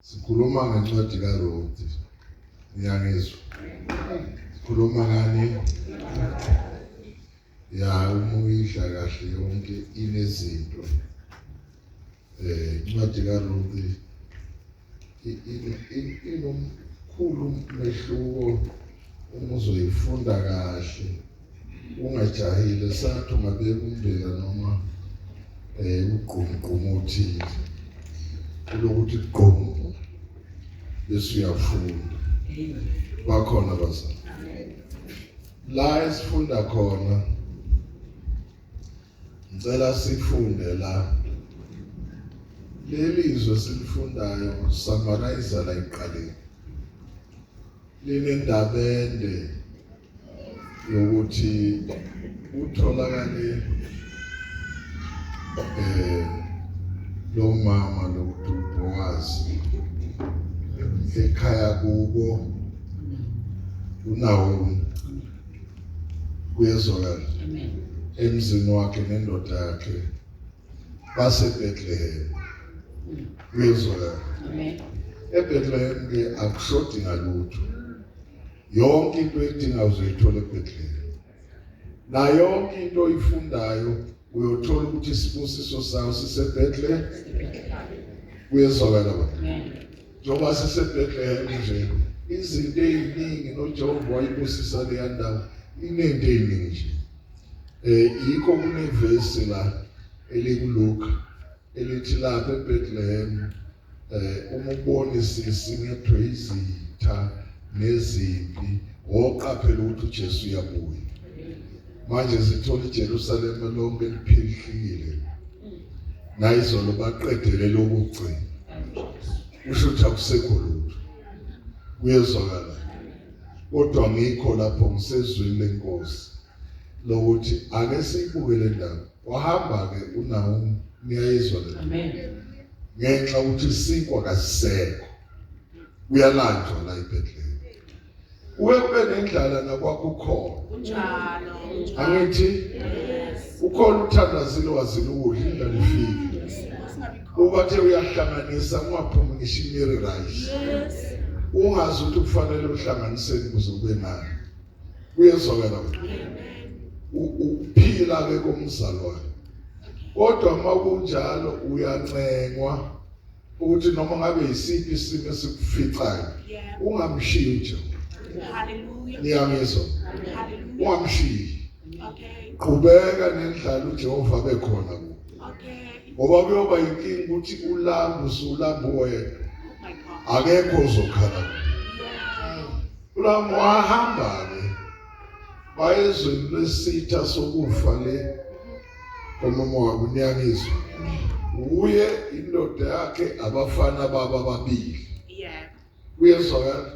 Sikhuluma ngencwadi kaRuth. Ngiyangizwa. Sikhuluma ngani? Ya umuyidla kahle yonke inezinto. Incwadi kaRuth inomkhulu mehluko uma uzoyifunda kahle. Ungajahile sathi ungabeka umbeka noma uqhumqhumuthile. Kulokuthi qhomu bese uyafunda. Bakhona bazali. La esifunda khona ngicela sifunde la. Lelizwe silifundayo summarize la iqaleni. Linendaba ende yokuthi utholakale lo mama lokuthi ekhaya kubo unawo kuyezwakala emzini wakhe nendoda yakhe baseBethlehem kuyezwakala eBethlehem ke akushodi ngalutho yonke into edinga uzoyithola eBethlehem na yonke into oyifundayo uyothola ukuthi isibusiso sawo siseBethlehem kuyezwakala njengoba siseBethlehem nje izinto eziningi noJehova wayibusisa leya ndawo inento eziningi nje yikho kunevesi la elikuLuka elithi lapha eBethlehem uma ubona isisinethwe izitha nezimpi woqaphela ukuthi uJesu uyabuya manje sithola iJerusalem lonke liphihlikile nayizolo baqedele lokugcina usho ukuthi akusekho lutho kuyezwakala kodwa ngikho lapho ngisezwini lenkosi lokuthi ake siyibuke le ndawo wahamba ke unawo niyayizwa le amen ngenxa ukuthi isinkwa kasisekho uyalanjwa la eBethlehem kube nendlala nakwakukhona kunjalo angithi ukhona uthandazile wazile ukudla indlela ifike ubathe uyahlanganisa ungaphumi ngishimiri rice ungazi ukuthi kufanele uhlanganiseni kuze kube nani kuyezwakala uphila ke komzalwane kodwa makunjalo uyancengwa ukuthi noma ngabe isiphi isimo esikuficayo ungamshiyi nje haleluya niyangizwa haleluya ungamshiyi okay qhubeka nendlala uJehova bekhona ku okay ngoba kuyoba inkingi ukuthi ulamba usulamba wena akekho uzokhala ulamba wahamba ke bayezweni lesitha sokufa le komama wabo niyangizwa uye indoda yakhe abafana baba ababili yeah kuyezwakala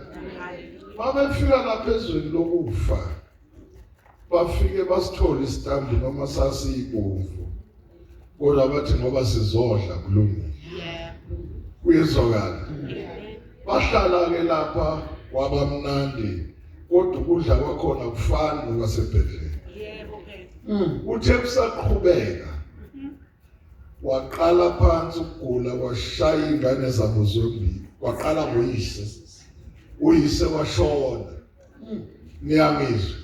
babefika lapha ezweni lokufa bafike basithola isitambu noma sasiyibomvu kodwa bathi ngoba sizodla kulungile yeah kuyezwakala bahlala ke lapha kwabamnandi kodwa ukudla kwakhona kufana nokwaseBethlehem yeah okay uthe kusaqhubeka waqala phansi ukugula washaya ingane zabo zombili waqala ngoyise uyise washona niyangizwa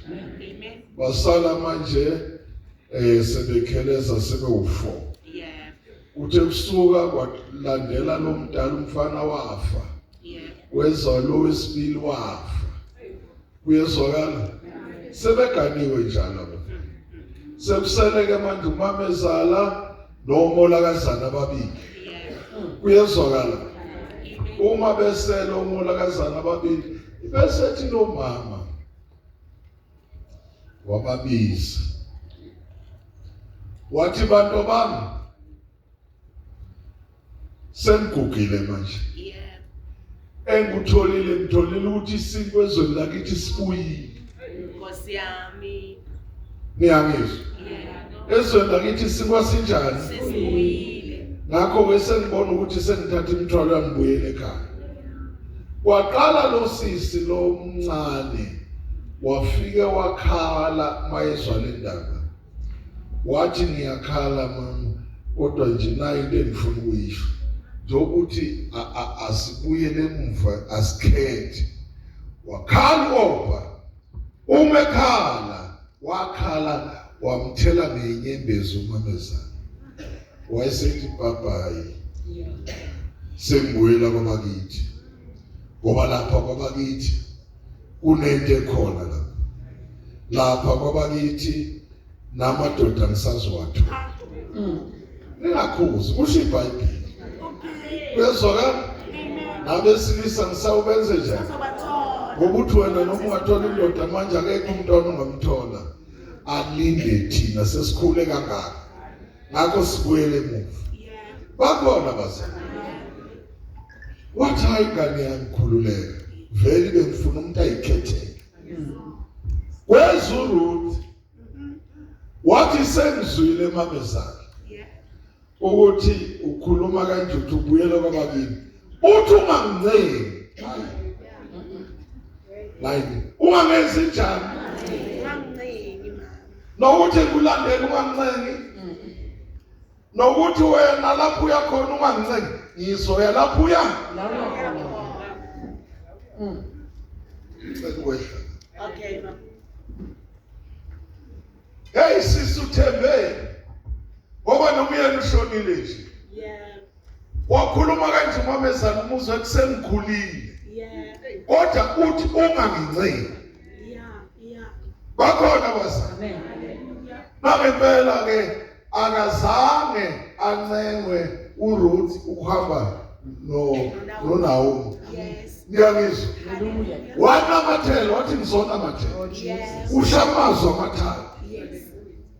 basala manje sebekheleza sebewu4 yeah uthe kusuka kwalandela lo mdala umfana wafa yeah wezwa lo wesibili wafa kuyezwakala sebeganiwe njalo sebuseleke manje umamezala nomolakazana ababili kuyezwakala uma besela umolakazana ababili besethi lo mama wababiza wathi bantu bami sengugile manje engutholile ngitholile ukuthi isinkwa ezweni lakithi sibuyile Nkosi yami niyangizwa ezweni lakithi isinkwa sinjani sibuyile ngakho ke sengibona ukuthi sengithatha imithwalo yami ngibuyele ekhaya waqala lo sisi lo mncane wafika wakhala mayezwa le ndaba wathi ngiyakhala mama kodwa nje nayo into engifuna ukuyisho njokuthi asibuyele emuva asikhethe. Wakhala opha umekhala wakhala wamthela ngenyembezi uMamezana. Wayesethi babayi sengibuyela kwabakithi ngoba lapha kwabakithi kunento ekhona la. Lapha kwabakithi namadoda ngisazwathu. Ningakhuzi kusho iBhayibheli. Uyezwakala? Nabesilisa ngisawubenze njani? Ngokuthi wena noma ungathola indoda manje akekho umntwana ongamthola. Alinde thina sesikhule kangaka. Ngakho sibuyele emuva. Bakhona bazali. Wathi hayi ngane yami khululeka. Vele bengifuna umuntu ayikhetheke. WezuRuth wathi sengizwile eMamezana ukuthi ukhuluma kanje uthi ubuyela kwabakini. Uthi ungangincengi. Hayi. Ungangenzi njani? Ungancengi mama. Nokuthi kulandela ungancengi. Nokuthi wena lapho uya khona ungancengi. Ngizoya lapho uya. Okay. Hey sisuthembe. Ngoba nomyeni ushonile nje. Wakhuluma kanje uMamezana umuzwe kusengikhulile. Kodwa uthi ungangincengi. Bakhona bazali. Ngempela ke akazange ancengwe uRuth ukuhamba noNaomi. Ngiyangizwa. Wanamathela wathi ngizonamathela. Ushamazwa amathathu.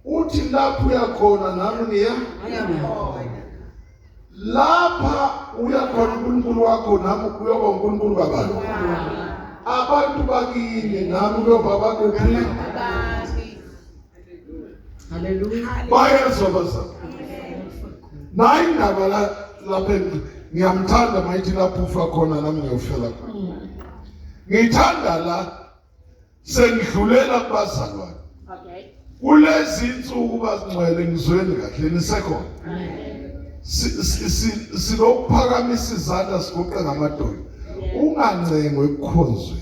Uthi lapho uyakhona nami ngiyakhona. Lapha uyakhona uNkulunkulu wakho nami kuyoba uNkulunkulu kabantu. Abantu bakini nami kuyoba bakuphi? Haleluya. Bayezwa bazali. Nayi indaba lapha ngiyamthanda mayithi lapho ufa khona nami ngiyofela khona. Ngithanda la sengidlulela kubazalwane. Okay. Kulezi insuku bazingcwele ngizweni kahle nisekhona. Sinokuphakamisa izandla sigoqe ngamadolo. Ungancengwe ekukhonzweni.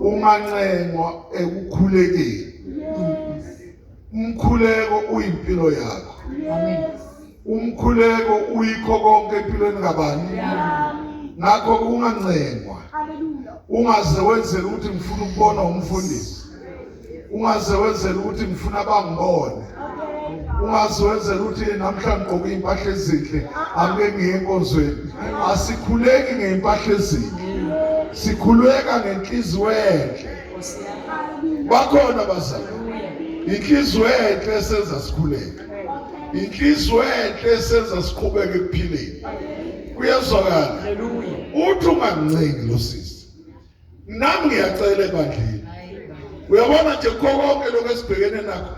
Ungancengwa ekukhulekeni. Umkhuleko uyimpilo yakho. Amen. Umkhuleko uyikho konke empilweni kabani? Ngakho ungancengwa. Ungaze wenzele ukuthi ngifuna ukubona umfundisi. Ungaze wenzele ukuthi ngifuna bangibone. Ungaze wenzele ukuthi namhlanje ngqoke impahla ezinhle ake ngiye enkonzweni. Asikhuleki ngempahla ezinhle. Sikhuleka ngenhliziyo enhle. Bakhona bazali. Inhliziyo enhle esenza sikhuleke. Inhliziyo enhle esenza siqhubeke ekuphileni. Kuyezwakala. Haleluya. Uthi ungancengi lo sisi. Nami ngiyacela ebandleni. Uyabona nje konke lokho esibhekene nakho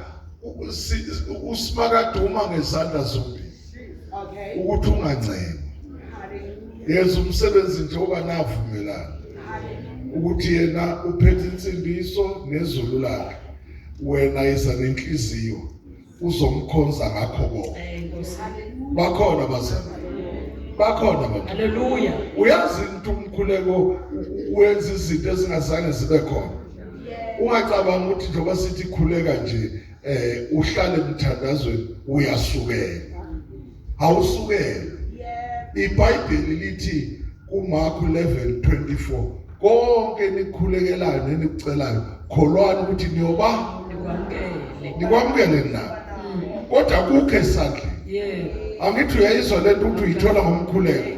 usimakaduma ngezandla zombili. Okay. Ukuthi ungancengi. Yeza umsebenzi nje obanavumelana. Ukuthi yena uphethe insindiso nezulu lakhe. Wena iza nenhliziyo uzomkhonza ngakho konke. Bakhona bazali. Bakhona abantu. Haleluya. Uyazi ukuthi umkhuleko wenza izinto ezingazange zibe khona. Ungacabanga ukuthi njengoba sithi khuleka nje uhlale emthandazweni uyasukela. Awusukela. iBhayibheli lithi kuMark 11:24 konke nikhulekelana nikucelayo kholwana ukuthi niyoba nikwamukele na. Kodwa kukho esandleni. Angithi uyayizwa lento ukuthi uyithola ngomkhuleko.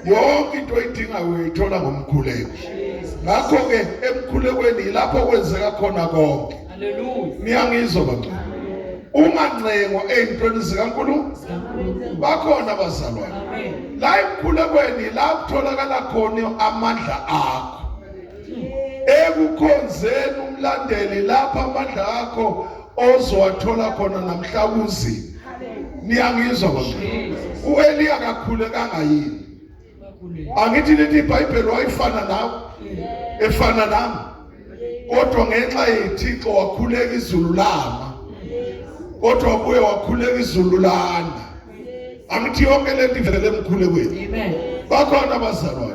Yonke into oyidinga uyithola ngomkhuleko. Ngakho ke emkhulekweni lapho kwenzeka khona konke. Haleluya. Niyangizwa bantu. Ungancengwa ezintweni zikaNkulunkulu. Bakhona abazalwane. La emkhulekweni la kutholakala khona amandla akho. Ekukhonzeni umlandeli lapha amandla akho ozowathola khona namhla kunzima. Niyangizwa bantu. uEliya kakhulekanga yini? Angithi lithi iBhayibheli wayifana nawe. Efana nami. Kodwa ngenxa yeThixo wakhuleka izulu lama. Kodwa kuye wakhuleka izulu lana. Angithi yonke lento ivele emkhulekweni. Amen. Bakhona abazalwane.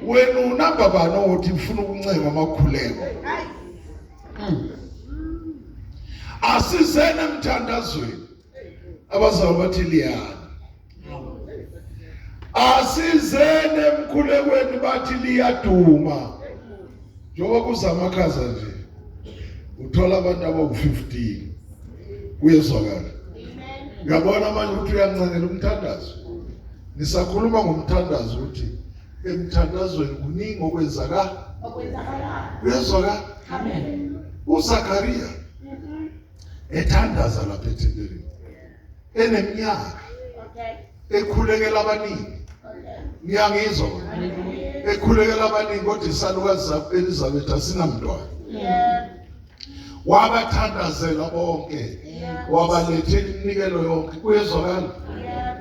Wena unamba bani othi ufuna ukuncenga amakhuleko? Asizene emthandazweni. Abazalwane bathi liyana. Asizene emkhulekweni bathi liyaduma. Njengoba kuzamakhaza nje. Uthola abantu abawu-15. Kuyezwakala. Ngiyabona manje ukuthi uyancengela umthandazo. Nisakhuluma ngomthandazo ukuthi emthandazweni kuningi okwenzakala. Kuyezwakala. Amen. uZakaria ethandaza lapha ethempelini. Eneminyaka. Ekhulekela abaningi. Ngiyangizwa. Ekhulekela abaningi kodwa isalukazi Elizabeth asinamntwana. Wabathandazela bonke. Wabalethela iminikelo yonke. Kuyezwakala.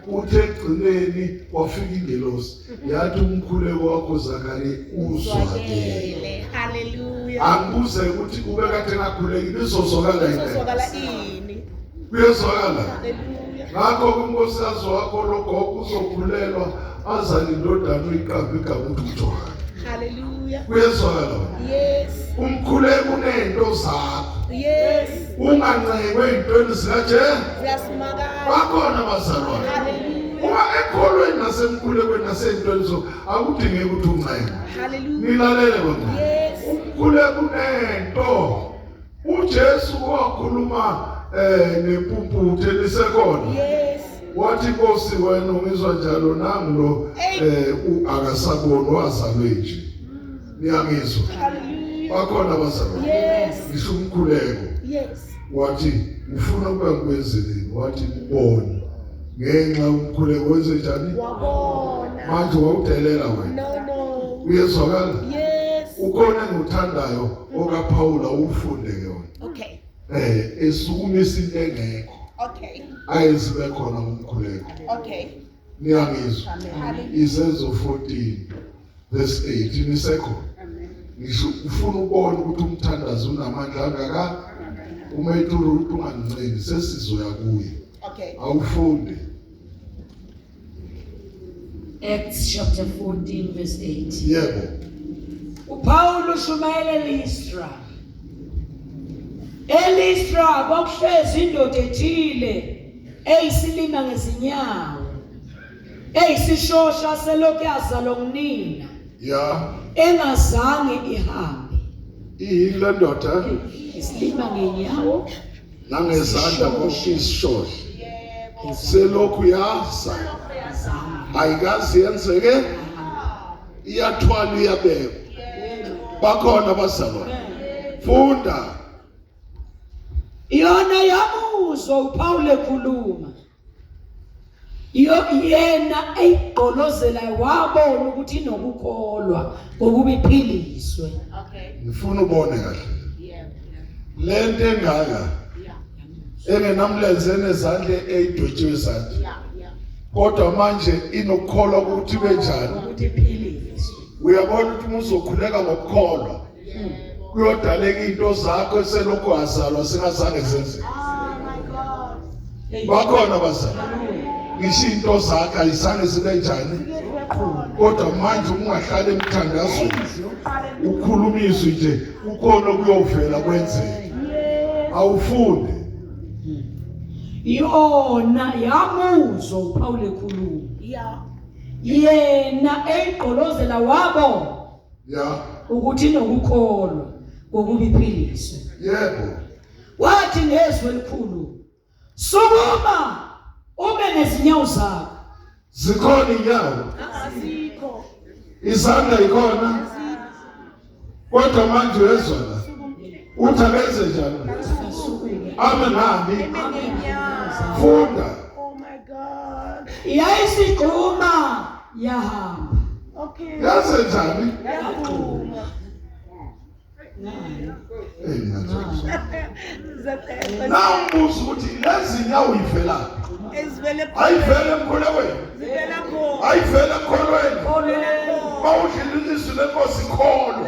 Uthe egcineni wafika ingelosi yathi umkhuleko wakho Zakaria uzwakele. Hallelujah. Angibuze ukuthi kube kade ngakhulekile izozwakala yini? Uzozwakala ini? Kuyezwakala. Hallelujah. Ngakho unkosikazi wakho logogo uzokhulelwa azale indodana uyiqambe igama ukuthi uJohana. Hallelujah. Kuyezwakala. Yes. Umkhuleko unento zakho. Yes. Ungancengwe izintweni zikaje. Ziyasimaka. Bakhona abazalwane. Hallelujah. Uma ekholweni nasemkhulekweni nasezintweni zo akudingeki ukuthi uncenge. Hallelujah. Nilalele bona. Yes. Umkhuleko unento. uJesu wakhuluma nempumputhe lisekhona. Yes. Wathi Nkosi wena ungizwa njalo nami lo akasaboni wazalwe nje. Niyangizwa. Hallelujah. Bakhona abazalwane. Yes. Ngisho umkhuleko. Yes. Wathi ufuna ukuba ngikwenzeleni? Wathi ubone. Ngenxa umkhuleko wenze njani? Wabona. Manje wawudelela wena. No. Uyezwakala? Yes. Ukhona enguthandayo okaPaula ufunde ke wona. Okay. Esukumisa into engekho. Okay. Ayizibe khona ngomkhuleko. Okay. Niyangizwa. Amen. Isenzo 14 verse 8 nisekho. Ngisho ufuna ubone ukuthi umthandazo unamandla angaka. Uma ethula ukuthi unganceni sesizoya kuye. Okay. Awufunde. Acts chapter 14 verse 8. Yebo. uPaul ushumayela eListra kwakuhlezi indoda ethile eyisilima ngezinyawo eyisishosha selokhu yazalwa ngunina Ya. engazange ihambe. Ile ndoda Isilima ngenyawo nangezandla koshishosha. Selokhu yasa. Ayikazi yenzeke. Iyathwala iyabeka. Bakhona abazalwane. Funda. Yona yamuzwa uPaul ekhuluma. Yena eyigqolozela wabona ukuthi inokukholwa ngokuba iphiliswe. Okay. Ngifuna ubone kahle. Yeah. Lento engaka engenamlenze nezandla eyidwetshiwe zathi. Yeah. Kodwa manje inokukholwa ukuthi benjani. Ukuthi iphiliswe. Uyabona ukuthi uzokhuleka ngokukholwa. Kuyodaleka into zakho eselokhu azalwa singazange zenze. Oh my God. Bakhona abazalwane. Ngisho into zakho ayizange zibe njani. Kodwa manje ungahlala emthandazweni. Ukhulumiswe nje ukhona kuyovela kwenzeke. Awufunde. Yona yamuzwa uPaul ekhuluma. Yeah. Yena eyigqolozela wabona Ya. ukuthi inokukholwa ngokuba iphiliswe. Yebo. Wathi ngezwi elikhulu, sukuma ume nezinyawo zakho. Zikhona inyawo. Azikho. Izandla ikhona. Kodwa manje uyezwala. Uthi abenze njalo. Amenani. Funda. Oh my God. Yayisigquma yahamba. Okay. Yaze njani? Yaphuma. Nambuza ukuthi lezi nyawo ivela. Ezivele Ayivele emkhulekweni. zivela khona. Ayivele emkholweni. Khona. Mawudlila ilizwi lenkosi kholo.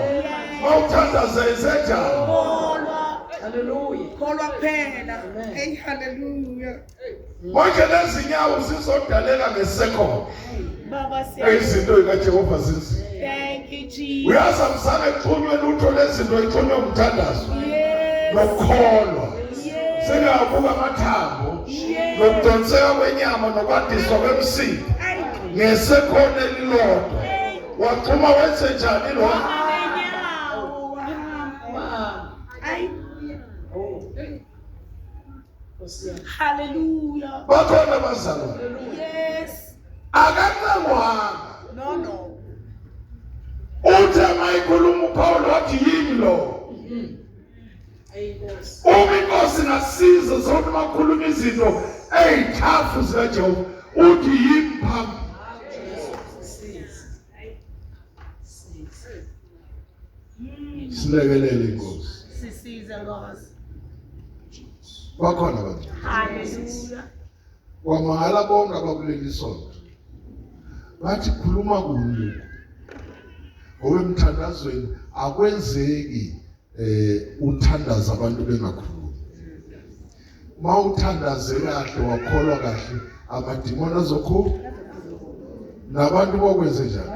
Mawuthandaza isenjalo. Kholwa. Hallelujah. Kholwa kuphela. Hey, hallelujah. Manje lezi nyawo zizodaleka ngesekhondo. Baba siyabonga. Izinto zikaJehova zinzima. Thank you, Jesus. Uyazi amsana exhunywe lutho lezinto exhunywe umthandazo. Yes. Nokukholwa. Yes. Sengabuka amathambo. Yes. Nokudonseka kwenyama nokwandiswa kwemsipha. Ay. Ngesekhondo elilodwa. Hey. Waxhuma wenze njani lo? Ngenyawo. Wow. Ay. Oh. Hallelujah. Hallelujah. Bakhona abazalwane. Yes. Akancengwanga. No. Uthe mayikhuluma uPaul wathi yini lo? Yes. Uma inkosi ngasiza zonke makhuluma izinto ezithafu zikaJehova uthi yimphambi. Silekelele inkosi. Sisize Nkosi. Bakhona abantu. Hallelujah. Kwamangala bonke abakuleli sonto. Bathi khuluma kulo. Ngokwemthandazweni akwenzeki uthandaza abantu bengakhulumi. Ma uthandaze kahle wakholwa kahle amadimoni azokhupha nabantu bokwenze njalo.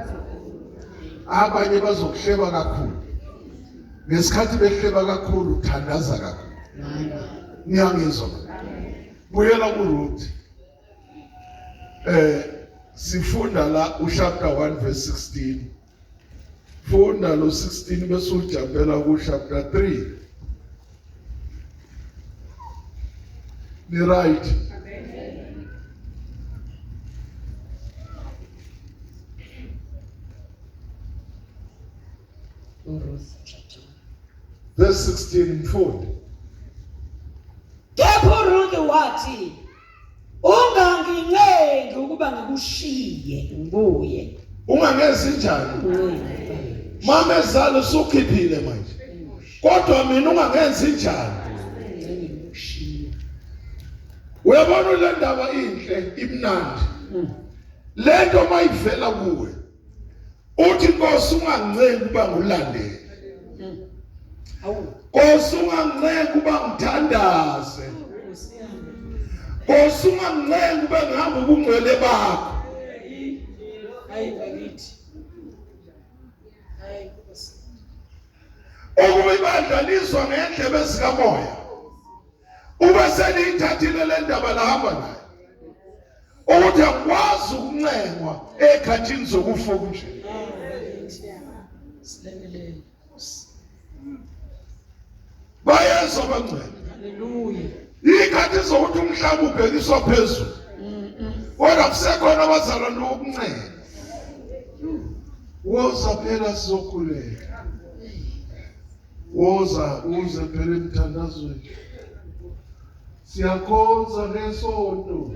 Abanye bazokuhleba kakhulu. Ngesikhathi behleba kakhulu uthandaza kakhulu. Ngiyangizwa. Buyela kuRuth. Sifunda la chapter 1 verse 16. Funda lo 16 bese ujampela ku chapter 3. Ni right. Verse 16 mfundi. Kepha uRuth wathi ungangincengi ukuba ngikushiye ngibuye. Ungangenzi njani? Mama ezalo sukhiphile manje. Kodwa mina ungangenzi njani? Uyabona le ndaba inhle imnandi. Lento mayivela kuwe. Uthi Nkosi ungancengi ukuba ngulandeli. Nkosi ungancengi ukuba ngithandaze. Nkosi ungancengi ukuba ngihamba ubungcwele bakho. Ukube ibandlaliswa ngendlebe zikamoya. Ube seliyithathile le ndaba lahamba nayo. Ukuthi akwazi ukuncengwa ekhathini zokufa nje. Bayezwa abangcwele. Hallelujah. Ikhathi zokuthi umhlaba ubhekiswa phezulu. Kodwa kusekhona abazalwane bokuncenga. Woza phela sizokhuleka. Woza uze phela emthandazweni. Siyakhonza ngesonto.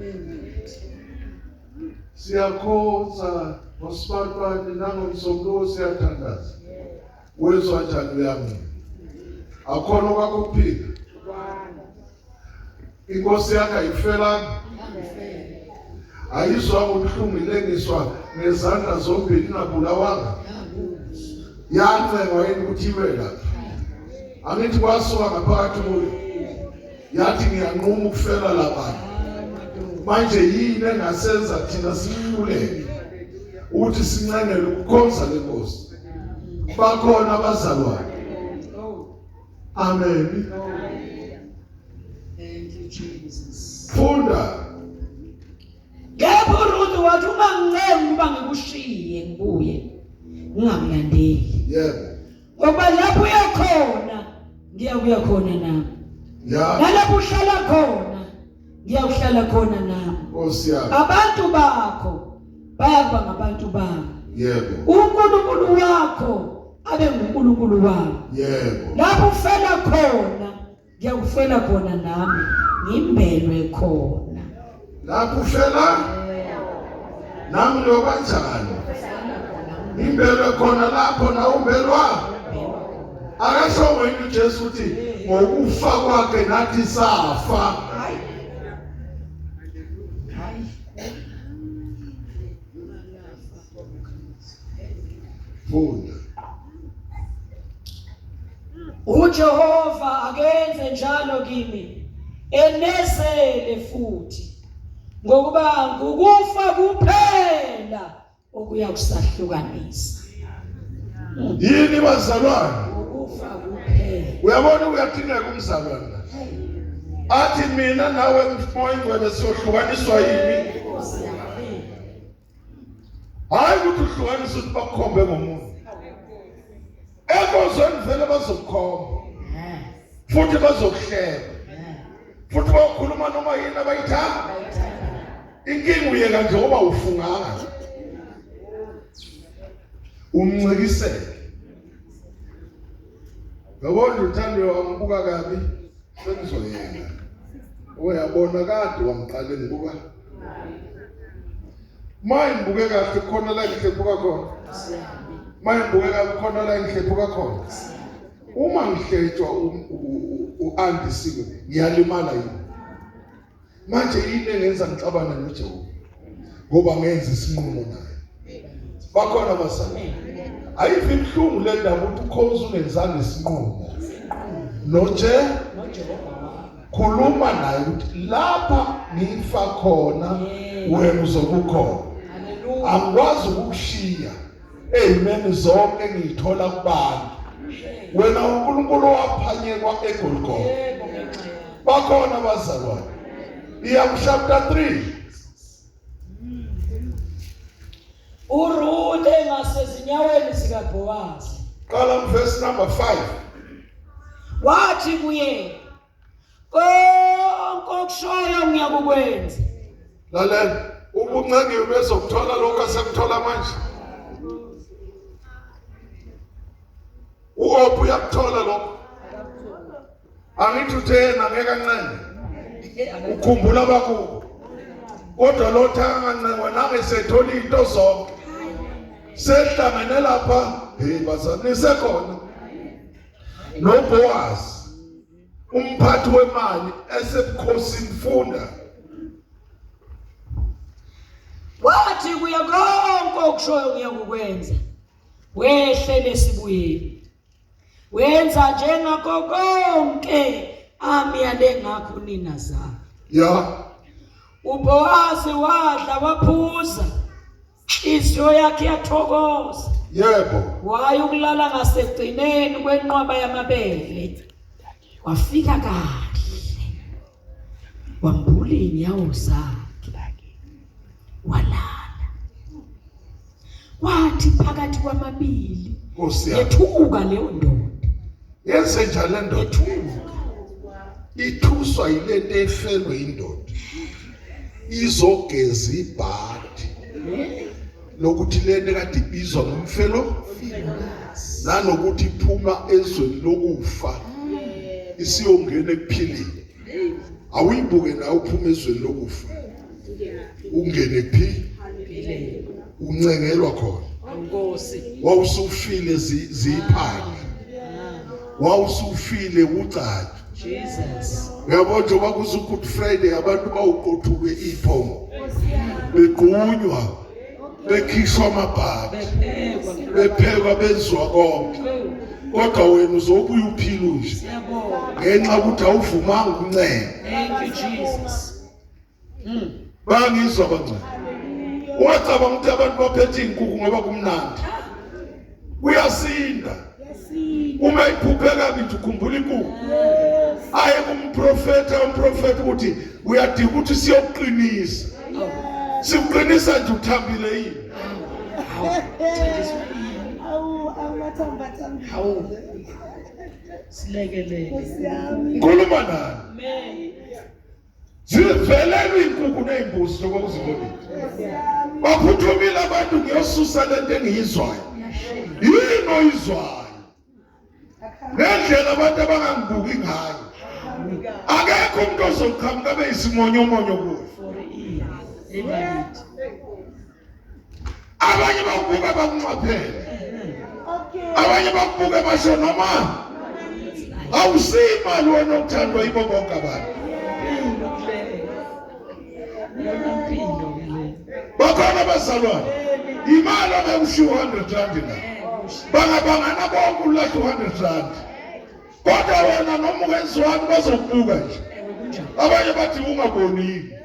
Siyakhonza ngosibatani nangomsombuluko siyathandaza. Wezwa njani yami? Akhona kwakuphila. Inkosi yakhe ayifela. Ayizwa ubuhlungu ilengiswa ngezandla zombili ingabulawanga. Yancengwa yini ukuthi ibe lapha. Angithi kwasuka ngaphakathi kuyo. Yathi ngiyanquma ukufela labantu. Manje yini engasenza thina sihluleke ukuthi sincengele ukukhonza lenkosi. Bakhona abazalwane. Amen. Thank you, Jesus. Funda. Kepha uRuth wathi ungangincengi ukuba ngikushiye ngibuye. Ungamlandeli. Yebo. Ngoba lapho uyakhona ngiyakuya khona nami. Ya. Nalapho uhlala khona ngiyakuhlala khona nami. Nkosi yami. Abantu bakho bayakuba ngabantu bami. Yebo. uNkulunkulu wakho abe nguNkulunkulu wami. Yebo. Lapho ufela khona ngiyakufela khona nami ngimbelwe khona. Lapho ufela nami lo kanjani? Imbelwe khona lapho na umbelwa. Akasho wena uJesu uthi ngokufa kwakhe nathi safa. Funda. uJehova akenze njalo kimi enezele futhi ngokuba ngukufa kuphela okuya kusahlukanisa. Yini bazalwane? Ukufa kuphela. Uyabona uyadingeka umzalwane. Athi mina nawe mfoyingcwele siyohlukaniswa yini? Hayi ukuthi uhlukaniswe ukuthi bakukhombe ngomuntu. Ekozweni vele bazokukhomba. Futhi bazokuhleba. Futhi bakhuluma noma yini abayithanda. Inkinga uyeka nje ngoba ufunganga. Umncikisele. Ngabona uthando wambuka kabi sengizoyeka. Uyabona kade wamqale ngibuka. Maye ngibuke kahle khona la ngihlebuka khona. Maye ngibuke kahle khona la ngihlebuka khona. Uma ngihletshwa uandisiwe ngiyalimala yini. Manje yini engenza ngixabane noJehova? Ngoba ngenza isinqumo naye. Bakhona basana. Ayifi ibhlungu le ndaba ukuthi ukhozi ungenzanga isinqumo. Noje khuluma naye ukuthi lapha ngifa khona wena uzokukhona. Angikwazi ukukushiya. Amen zonke ngiyithola kubantu. Wena uNkulunkulu waphanyekwa eGolgotha. Bakhona bazalwane. Iya chapter 3. uRuthe ngasezinyaweni zikaBowazi. Qala verse number 5. Wathi kuye, konke okushoyo ngiyakukwenza. Lalela, ubuncengiwe bezokuthola lokho asekuthola manje. Uophu uyakuthola lokho. Angithi uthena ngeke kancane. Ukhumbula bakubo. Kodwa lo thanga wena ngesethola into zonke. Sehlangene lapha, bazanise khona. NoBowazi umphathi wemali esebukhosini funda. Wathi kuye konke okushoyo ngiyakukwenza. Wehle lesibuyeni. Wenza njengakho konke amiyale ngakho nina zami. Ya. uBowazi wadla waphuza. Inhliziyo yakhe yathokoza. Yebo. Waye ukulala ngasegcineni kwenqwaba yamabele. Wafika kahle. Wambula inyawo zakhe. Walala. Wathi phakathi kwamabili. Nkosi yami. Yethuka leyo ndoda. Yenze njalo ndoda. Yethuka. Ithuswa yilento efelwe indoda. Izogeza ibhadi. Lokuthi lento kade ibizwa ngomfelo. Nanokuthi iphuma ezweni lokufa. Isiyongena ekuphileni. Awuyibuke na uphuma ezweni lokufa. Ungene phi? Uncengelwa khona. Nkosi. Wawusufile ziphaka. Wawusufile ucaca. Jesus. Uyabona njengoba kuzo Good Friday abantu bawuqothuke iphongo. Bequnywa. Bekhishwa amabhadi. Bephekwa benzwa konke. Kodwa wena uzobuya uphile nje. Siyabonga. Ngenxa ukuthi awuvumanga ukuncela. Thank you Jesus. Bangizwa bancane. Ungacabanga ukuthi abantu baphethe inkukhu ngoba kumnandi. Kuyasinda. Uma iphuphe kabi nje ukhumbula inkukhu. Aye umprofeti ukuthi uyadinga ukuthi siyoqinisa. Siqinisa nje uthambile yini? Hawu. Silekelele. Ngikhuluma nani? Zivelelwe inkukhu nezimbuzi lokuzibonile. Baphuthumile abantu ngiyosusa lento engiyizwayo. Yini oyizwayo? Ngendlela abantu abangangibuki ngayo. Akekho umuntu ozoqhamuka beyisimonyomonyo kuyo. Abanye bakubuka bakunqaphele. Abanye bakubuka basho noma awusimali wena okuthandwa yibo bonke abantu. Bakhona bazalwane. Imali abekushiya 100 rand la. Bangabangana bonke ulahle 100 rand. Kodwa wena noma ukwenziwani bazokubuka nje. Abanye bathi ungabonile.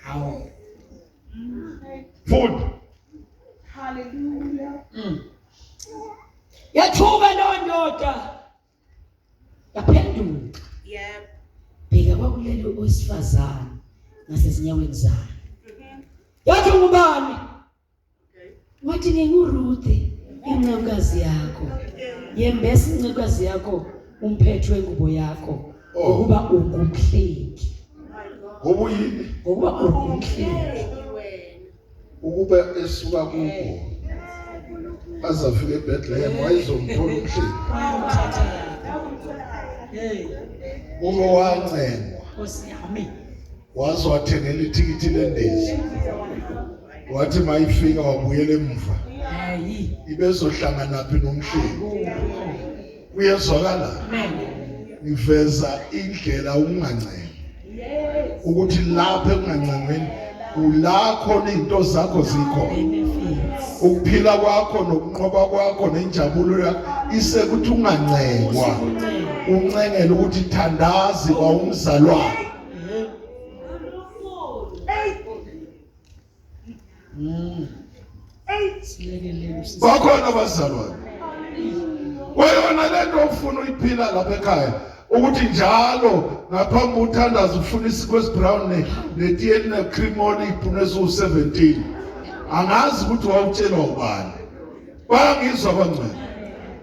Hawu. Futhi Hallelujah. Yathuka lo ndoda. Yaphendula. Yep. Bheka kwakulelo owesifazane ngasezinyaweni zakhe. Yathi ngubani? Wathi nginguRuth, incekukazi yakho. Yembesa incekukazi yakho umphethwe ngubo yakho ukuba ungumhleki. ngobuyini Ngokuba ungumhleki. ukube esuka kubo azafika eBethlehem wayezomthola umhleki. Ube wancengwa Nkosi yami. waze wathengela ithikithi lendiza. Wathi mayifika wabuyela emuva. Hayi. Ibezohlangana phi nomhleki. Kuyezwakala. Amen. Iveza indlela ungancenga. Ukuthi lapha ekungancengweni ulakho izinto zakho zikho. Benefits. Ukuphila kwakho nokunqoba kwakho nenjabulo yakho isekuthi ungancengwa. Uncengele ukuthi thandazi kwa umzalwane. Bakhona abazalwane. Wena lento ufuna uyiphila lapha ekhaya ukuthi njalo ngaphambi uthandaza ufuna isikwesi brown netiye ne cream olive nezu 17. Angazi ukuthi wawutshelwa ubani. Bayangizwa abancane.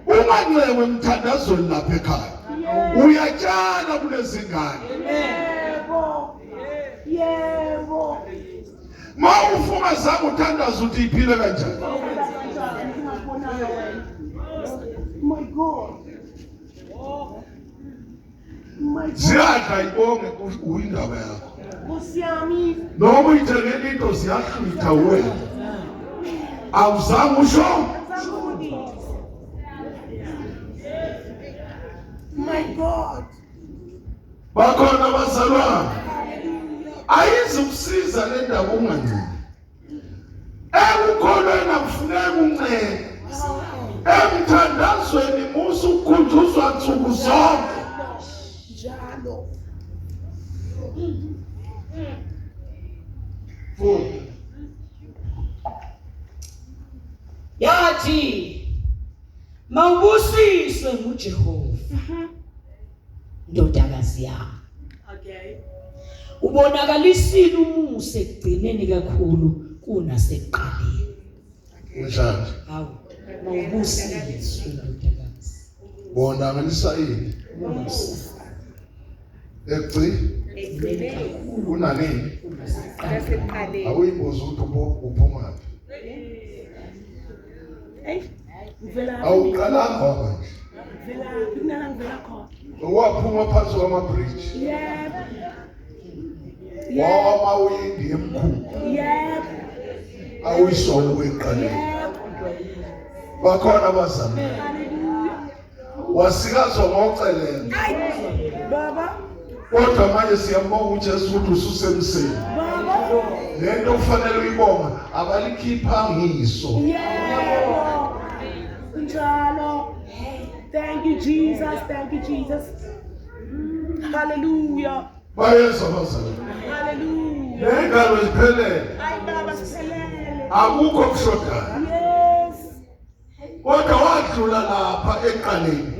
Ungancewe emthandazweni lapha ekhaya. Uyatshala kulezi ngane. Yebo. Ma ufuna zange uthandaza ukuthi iphile kanjani. My God. My God. Ziyadla ibonge uyindaba yakho. Nkosi yami. Noma uyithengele into ziyahlutha wena. Awuzange usho. My God. Bakhona abazalwane. Ayizukusiza le ndaba ungancane. Ekukholweni akufuneka uncane. Emthandazweni musu ukukhunjuzwa nsuku zonke. Njalo. Yathi mawubusiswe nguJehova. Ndodakazi yami. Okay. Ubonakalisile umusa ekugcineni kakhulu kunasekuqaleni. Unjani? Hawu, mawubusiswe ndodakazi. Bonakalisa ini? Umusa. Ekugcineni kunanini? Naseqaleni. Awuyimbuza ukuthi uphuma. Hey. Ngivela. Awuqalanga manje. Ngivela kunala ngivela khona. Waphuma phansi kwama-bridge. Yebo. Wama uyindi emkhulu. Yebo. Awuyisona weqaleni. Bakhona abazalwane. Hallelujah. Wasikazwa ngocelela. Baba. Kodwa manje siyambonga uJesu ukuthi ususemseni. Baba. Lento kufanele uyibonga abalikhipha ngiso. Yebo. Njalo. Thank you Jesus. Thank you Jesus. Hallelujah. Bayezwa abazalwane. Hallelujah. Lengalo ziphelele. Ay baba siphelele. Akukho kushodayo. Yes. Kodwa wadlula lapha eqaleni.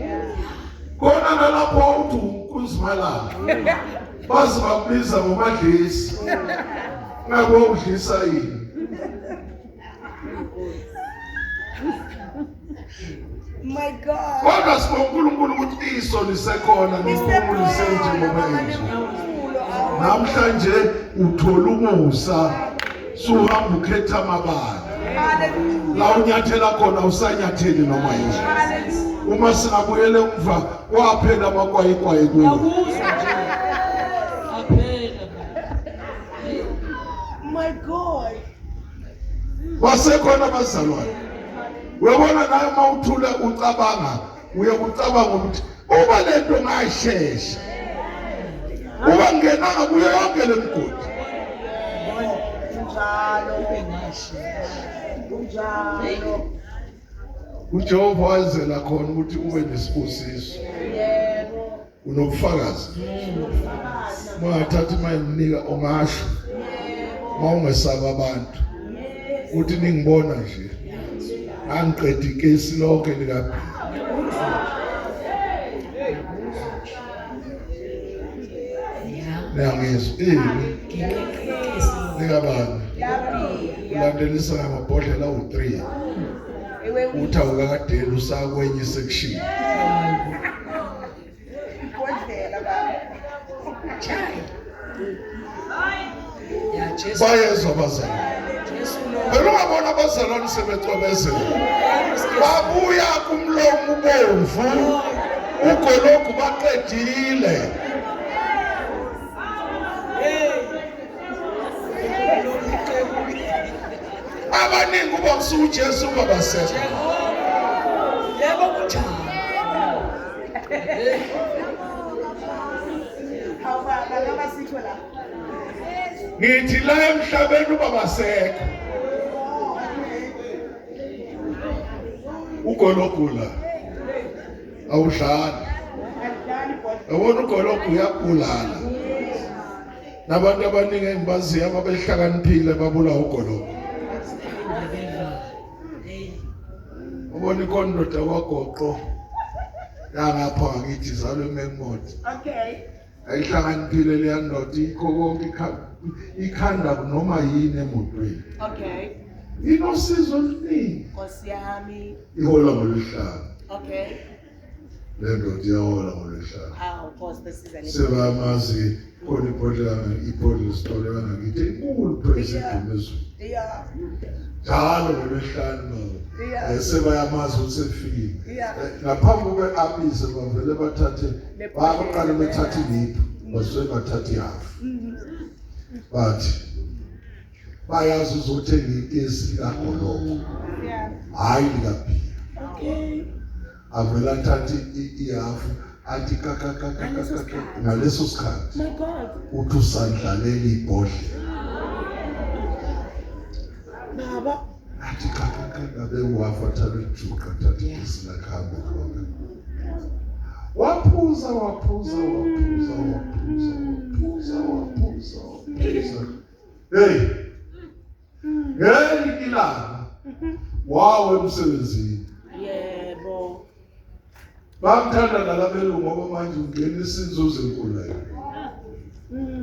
Khona nalapho uthi kuzimalala. Bazi bakubiza ngomadlisi. Ngabe udlisa yini? My God. Kodwa sibonga uNkulunkulu ukuthi iso lisekhona noNkulunkulu lisenjengoba nje. Namhlanje uthola umusa suhamba ukhetha amabala. Hallelujah. La unyathela khona usanyatheli noma yini. Hallelujah. Uma singabuyela emva kwaphela amakwayikwayi kuyo. My God. Basekhona abazalwane. Uyabona naye mawuthula ucabanga uyakucabanga ukuthi uba lento ngayishesha. Uba ngenanga kuyo yonke lemgodi. Njalo. Njalo. uJehova wayenzela khona ukuthi ube nesibusiso. Yebo. Unobufakazi. Ungathathi mayinika ongasho. Mawungesaba abantu. Uthi ningibona nje. Angiqeda ikesi lonke likaBhili. Niyangizwa nikabani ulandelisa ngamabhodlela awu3 uthi awukakadeli usakwenye section bayezwa abazali phela ungabona abazalwane sebecwebezela babuya kumlomo ubomvu ugologu baqedile. Abaningi uba kusuka uJesu babasekho. Yebo kunjalo. Ngithi la emhlabeni ubabasekho. Ugologula awudlali. Yabona ugologu uyabulala. Nabantu abaningi engibaziyo ababehlakaniphile babula ugologu. Ubona ikondoda kwagoqo yangapha ngithi zalwe eMemoto. Okay. Ayihlakaniphile le ndoda ikho konke ikhanda noma yini emotweni. Okay. Inosizo oluningi. Nkosi yami. Ihola ngolwesihlanu. Okay. Le ndoda iyahola ngolwesihlanu. Of course this is an Sebamazi khona ibhodlela store yangakithi inkulu praise edumezo. Yeah. Njalo ngolwesihlanu Yeah. sebayamazi ukuthi sefikile. Yeah. Ngaphambi kwe-abise bavele bathathe baqale bethathe iliphu basuke bathathe ihafu. Bathi bayazi uzothenga ikesi likagoloko Yeah. hayi likaBhili. Okay. Avela thathe ihafu athi kakakaka ngaleso sikhathi My God. uthi usandlalela ibhodlela Baba. athi kakakaka bewuhafu athathe ijuqa athathe ikesi lakhambe khona. Waphuza. Hey. Hey ilanga. Wawe emsebenzini. Yebo. Bamthanda nalabelungu ngoba manje ungena isinzuzo enkulu leyo.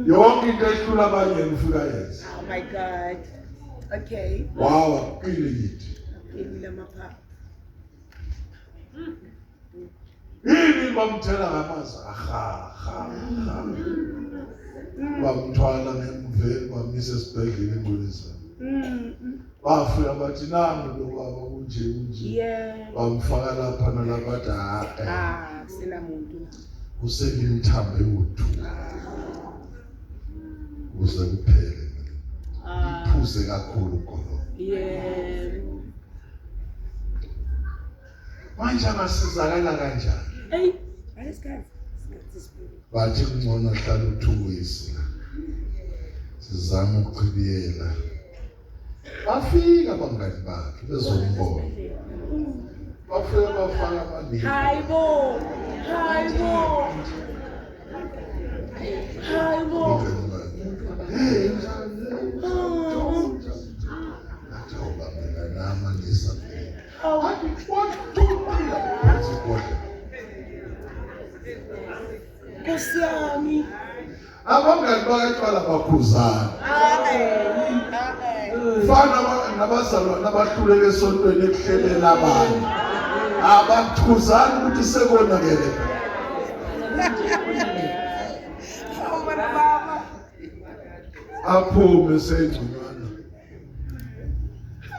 Yonke into ehlula abanye ufika yenza. Oh my God. Okay. Wawa qile yithi. Ngibile amaphaphu. Yini bamthela ngamazi aha. Bamthwala ngemveni bamisa esibhedlela eNgolisa. Bafika bathi nangu lo baba kunje. Yeah. Bamfaka lapha nalapha Sina muntu. uselimthambe uthu. Uze kuphele. Iphuze kakhulu khona. Yeah. Manje angasizakala kanjani? Hey. Alles klar. Bathi ngcono hlala uthuwisi. Sizama ukuchibiyela. Bafika abangani bakhe bezombona. Bafika bafaka amabili. Hayibo. Nkosi yami. Abangani bakaqala bakhuzana. Fana nabazalwane abahluleke esontweni ekuhlelela abanye. Abakhuzana ukuthi sekonakele. Aphume sengconywana.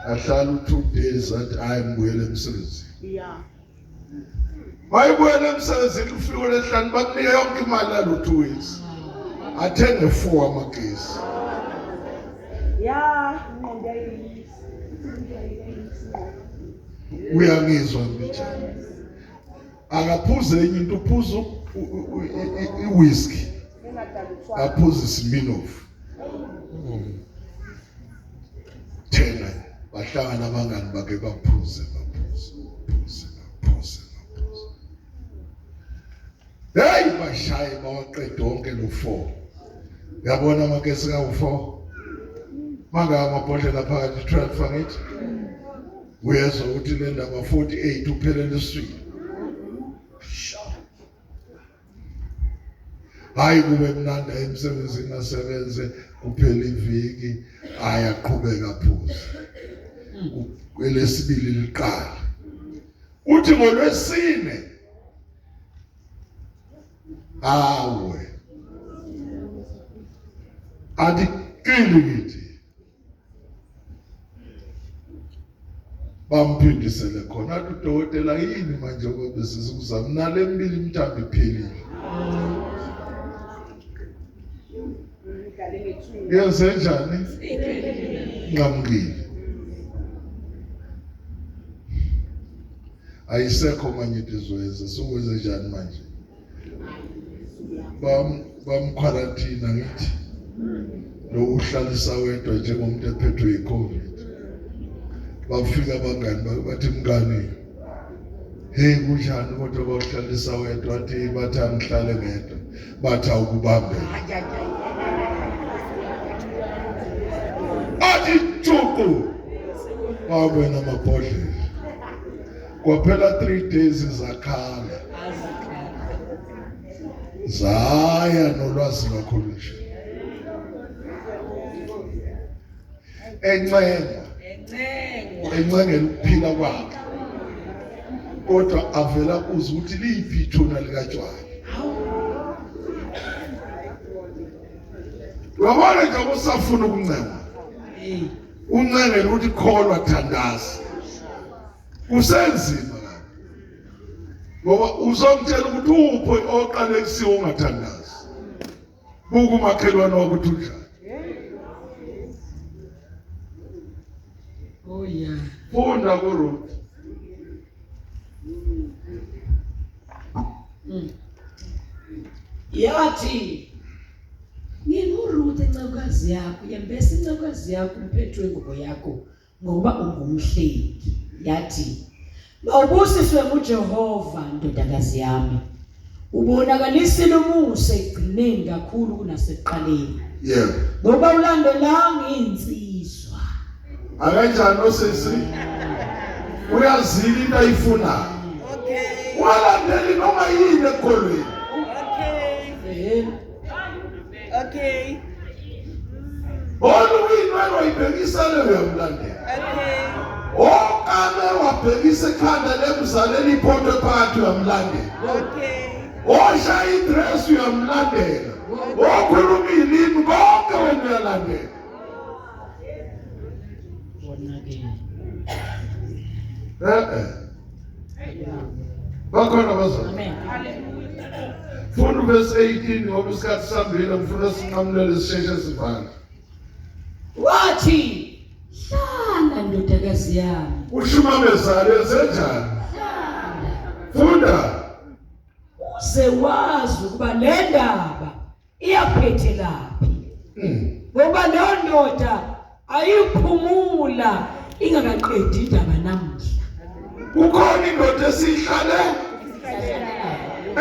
Ahlala 2 days athi hayi ngibuyele emsebenzini. Yeah. Bayibuyele emsebenzini ufike lehlanu bakunike yonke imali yalo 2 weeks. Athenge 4 amagesi. Yeah. Uyangizwa mbijana. Akaphuze enye into uphuza iwhisky. Aphuze iSmirnoff. Thena bahlangana abangani bakhe baphuze. Hey bashayi bawaqeda wonke lo4. Uyabona amakesi ka4. Manga amabhodlela phakathi 12 angithi. Uyezwa ukuthi le ndaba 48 uphelele iswini. Hayi kube mnandi emsebenzini asebenze kuphela iviki ayaqhubeka phuze. Kwelesibili liqala. Uthi ngolwesine awe adikilikiti bamphindisele khona athi udokotela yini manje ngoba sizukuzama nale mbili mthambi iphilile. Yenze njani? Ngamngile. Ayisekho manje izweze sokwenze njani manje? Bamquarantina ngithi. Lo uhlalisa wedwa njengomuntu ephethwe yiCovid. Bafika abangani bathi mngani. Hey kunjani kodwa bawuhlalisa wedwa athi bathi angihlale ngedwa. Bathi awukubambela. Athi chuku. Babe namabhodlela. Kwaphela 3 days zakhala. Zaya nolwazi kakhulu nje. Encengela ukuphila kwakhe. Kodwa avela kuze ukuthi liphi ithuna likatshwala. Wabona nje usafuna ukuncenga. Uncengela ukuthi kholwa thandaza. Kusenzima la. Ngoba uzongitshela ukuthi upho oqale kusiwe ungathandazi. Buku umakhelwane wakho ukuthi unjani. Oh yeah. Funda kuRuth. Yathi nginguRuth encekukazi yakho yembesa incekukazi yakho umphethu wengubo yakho ngoba ungumhleki. Yathi awubusiswe nguJehova ndodakazi yami. Ubonakalisile umusa egcineni kakhulu kunasekuqaleni. Yebo. Ngoba ulandelanga insizwa. Akanjani osisi? Uyazila into ayifunayo. Okay. Walandeli noma yini ekholweni. Okay. Okay. Oluyinwelo ibhekisa leyo yamlandela. Okay. Okame wabhekisa ekhanda lemzaleli iphotho phakathi yamlandela. Okay. Osha idress yamlandela. Okhuluma ilimi konke wena uyalandela. Bakhona bazalwane. Amen. Funda verse 18 ngoba isikhathi sambile ngifuna sinqamulele sisheshe sivale. Wathi hlala ndodakazi yami. Ushumamezane enzenjani? Funda. Uze wazi ukuba le ndaba iyaphethe laphi. Ngoba leyo ndoda ayiphumula ingakaqedi indaba namhla. Kukhona indoda esihlale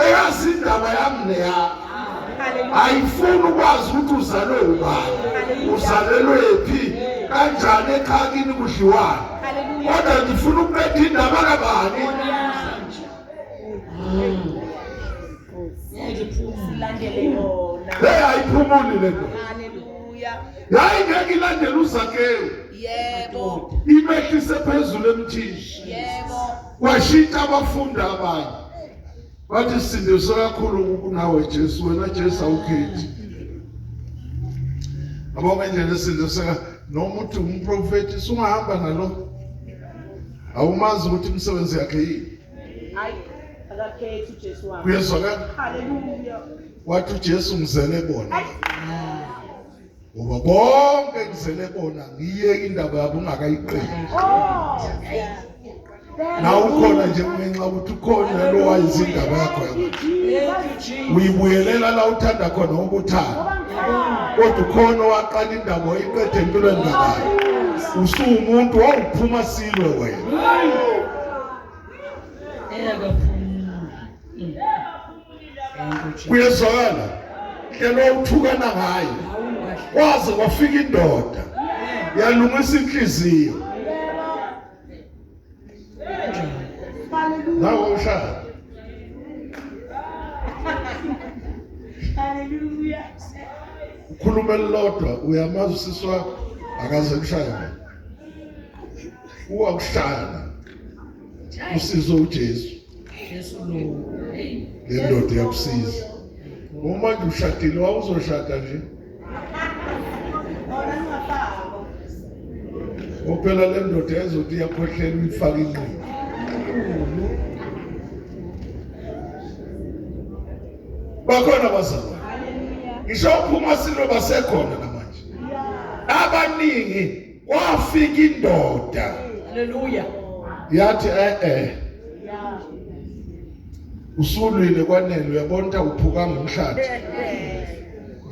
eyazi indaba yami leya. Ayifuni ukwazi ukuthi uzalwe ubani. Uzalelwe phi? Kanjani ekhakini kudliwana? Kodwa ngifuna ukuqeda indaba kabani? Silandele yona. Hey ayiphumuli le ndoda. Hallelujah. Yayingeke ilandele uZakewu. Yebo. Imehlise phezulu emthini. Yebo. Washintsha abafundi abanye. Bathi sindiswe kakhulu kunawe Jesu, wena Jesu awukhethi. Abonke nje lesindiseka noma uthi umprofeti sungahamba nalo. Awumazi ukuthi umsebenzi yakhe yini. Hayi, akakhethi uJesu wami. Kuyezwakala? Hallelujah. Wathi uJesu ngizele bona. Ngoba bonke ngizele bona ngiyeke indaba yabo ungakayiqedi. Oh. Na ukhona nje ngenxa ukuthi ukhona lo wayenza indaba yakho yakho. Uyibuyelela la uthanda khona ukuthanda. Kodwa ukhona waqala indaba oyiqede empilweni ngakho. Usuwumuntu wawuphuma silwe wena. Kuyezwakala hlelo uthukana ngayo kwaze kwafika indoda yalungisa inhliziyo nawo ushaya Hallelujah. ukhuluma elilodwa uyamazi usisi wakho akaze kushaya uwakushaya usizo uJesu le ndoda yakusiza uma nje ushadile wawuzoshada nje Ophela le ndoda ezothi iyakhohlela uyifaka inqindi bakhona bazalwane ngisho uphuma silo basekhona namanje abaningi kwafika indoda Hallelujah. yathi usulwile kwanele uyabona ukuthi awuphukanga umhlathi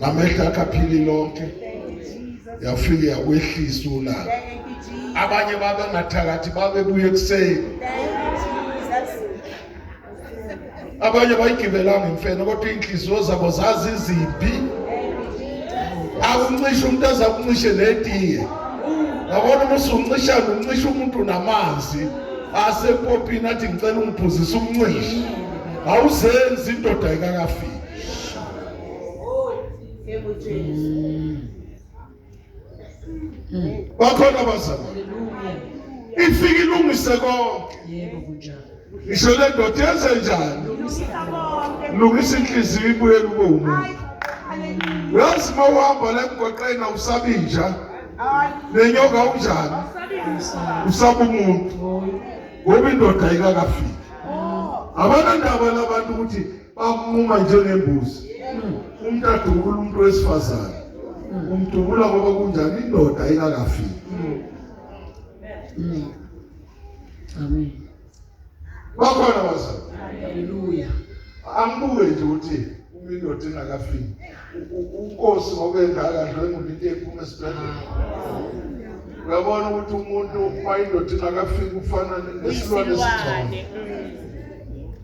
namehla akhaphili lonke yafika yakwehlisa ulaka abanye babe ngathakathi babebuye kuseni abanye bayigibelanga imfene kodwa inhliziyo zabo zazi iziphi akuncisha umuntu azakuncishe netiye yabona uma usuncisha uncisha umuntu namanzi asepopini athi ngicela ungiphuzise umncisha awuzenzi indoda ikakafiki bakhona bazalwane ifike ilungise konke Yebo kunjalo. isho le ndoda yenze njani lungisa inhliziyo ibuye kube umuntu uyazi uma uhamba la emgwaqeni awusabinja nenyoka unjani usaba umuntu ngoba indoda ayikakafiki abanandaba labantu ukuthi bamuma njengembuzi umuntu adubula umuntu wesifazane umdubula ngoba kunjani indoda ayikakafiki Amen. bakhona bazalwane Hallelujah. angibuke nje ukuthi indoda ingakafiki unkosi ngoba engakadlwe ngumuntu ephuma esibhedlela uyabona ukuthi umuntu uma indoda ingakafiki ufana nesilwane esingcono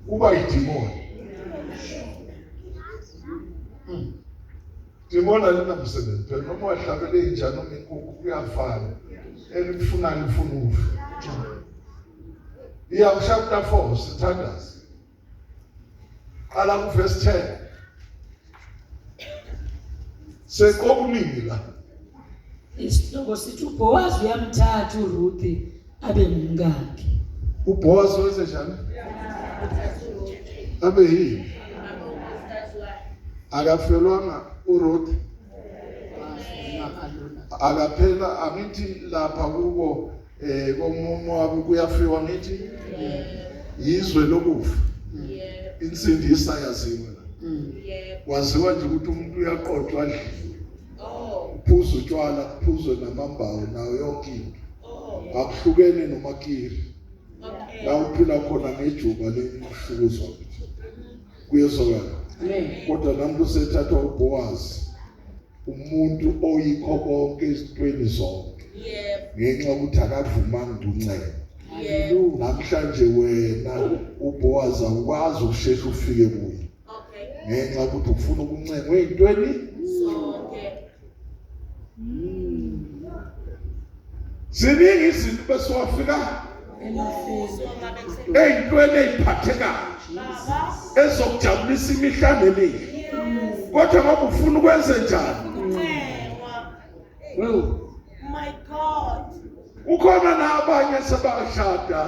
kuba yidimoni dimona lena msebenzi phela noma wahlabele injani noma inkukhu kuyafana elifuna ufa iya chapter 4 sithandaza qala ku verse 10 sekokuningi la Isihloko sithi uBowazi uyamthatha uRuth abe ngumkakhe. uBoaz wenze njani abe yini akafelwanga uRuth akaphela angithi lapha kubo komumo wabo kuyafiwa ngithi yizwe lokufa insindisa yaziwa waziwa nje ukuthi umuntu uyaqoqwa adliwe uphuzo utshwala kuphuzwe namambawu nayo yonke into akuhlukene nomakiri la uphila khona ngejuba lenhlukuzwa kuyezwakala kodwa namuntu sethathwa uBowazi umuntu oyikho konke ezintweni zonke ngenxa ukuthi akavumanga ukuncela namhlanje wena uBowazi ukwazi ukushesha ufike kuye ngenxa ukuthi ufuna ukuncela ngezintweni zonke ziningi izinto bese wafika ey'ntweni ey'phathekayo ezokujabulisa imihla nemihle kodwa ngoba ufuna ukwenze njani My God. ukhona nabanye sebashada